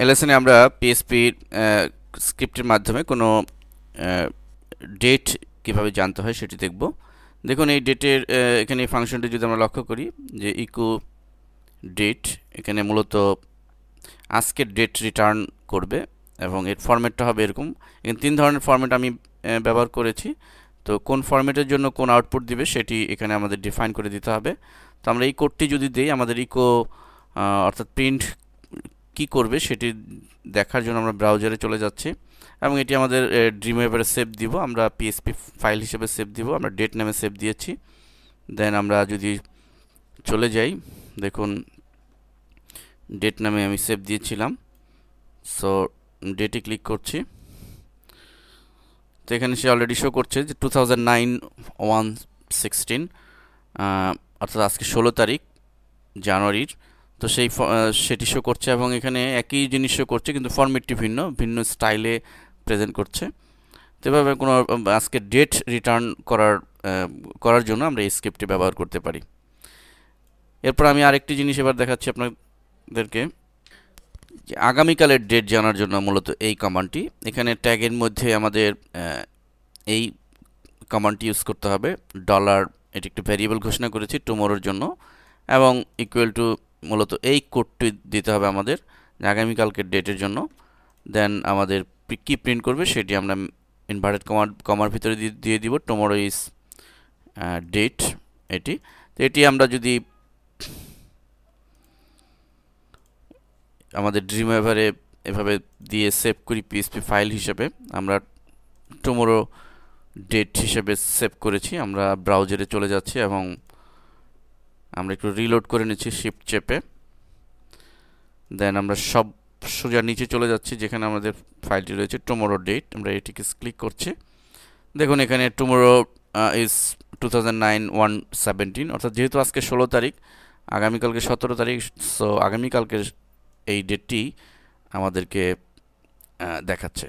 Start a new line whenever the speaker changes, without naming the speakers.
এই লেসনে আমরা পিএসপি স্ক্রিপ্টের মাধ্যমে কোনো ডেট কিভাবে জানতে হয় সেটি দেখব। দেখুন এই ডেটের এখানে এই ফাংশনটি যদি আমরা লক্ষ্য করি যে ইকো ডেট এখানে মূলত আজকের ডেট রিটার্ন করবে এবং এর ফরম্যাটটা হবে এরকম। এখানে তিন ধরনের ফরম্যাট আমি ব্যবহার করেছি। তো কোন ফরম্যাটের জন্য কোন আউটপুট দিবে সেটি এখানে আমাদের ডিফাইন করে দিতে হবে। তো আমরা এই কোডটি যদি দিই আমাদের ইকো অর্থাৎ প্রিন্ট কি করবে সেটি দেখার জন্য আমরা ব্রাউজারে চলে যাচ্ছি এবং এটি আমাদের ড্রিমওয়েভারে সেভ দিব। আমরা পিএসপি ফাইল হিসেবে সেভ দিব, আমরা ডেট নামে সেভ দিয়েছি। দেন আমরা যদি চলে যাই, দেখুন ডেট নামে আমি সেভ দিয়েছিলাম। সো ডেটে ক্লিক করছি, তো এখানে সে অলরেডি শো করছে যে 2009-1-16 অর্থাৎ আজকে 16 তারিখ জানুয়ারির। তো সেটি শো করছে এবং এখানে একই জিনিস শো করছে কিন্তু ফরম্যাটটি ভিন্ন ভিন্ন স্টাইলে প্রেজেন্ট করছে। তো এভাবে কোনো আজকে ডেট রিটার্ন করার জন্য আমরা এই স্ক্রিপ্টটি ব্যবহার করতে পারি। এরপর আমি আরেকটি জিনিস এবার দেখাচ্ছি আপনাদেরকে, যে আগামীকালের ডেট জানার জন্য মূলত এই কমান্ডটি। এখানে ট্যাগের মধ্যে আমাদের এই কমান্ডটি ইউজ করতে হবে। ডলার, এটি একটি ভ্যারিয়েবল ঘোষণা করেছি টুমোরোর জন্য, এবং ইকুয়াল টু মূলত এই কোডটি দিতে হবে আমাদের আগামীকালকের ডেটের জন্য। দেন আমাদের কি প্রিন্ট করবে সেটি আমরা ইনভার্টেড কমার ভিতরে দিয়ে দিব টুমোরো ইজ ডেট এটি। তো এটি আমরা যদি আমাদের ড্রিমওয়েভারে এভাবে দিয়ে সেভ করি পিএসপি ফাইল হিসেবে, আমরা টুমোরো ডেট হিসেবে সেভ করেছি। আমরা ব্রাউজারে চলে যাচ্ছি এবং আমরা একটু রিলোড করে নিচ্ছি শিফট চেপে। দেন আমরা সব সোজা নিচে চলে যাচ্ছি যেখানে আমাদের ফাইলটি রয়েছে টুমোরো ডেট, আমরা এটিকে ক্লিক করছি। দেখুন এখানে টুমোরো ইজ 2009-1-17 অর্থাৎ যেহেতু আজকে 16 তারিখ, আগামীকালকে 17 তারিখ, সো আগামীকালকের এই ডেটটি আমাদেরকে দেখাচ্ছে।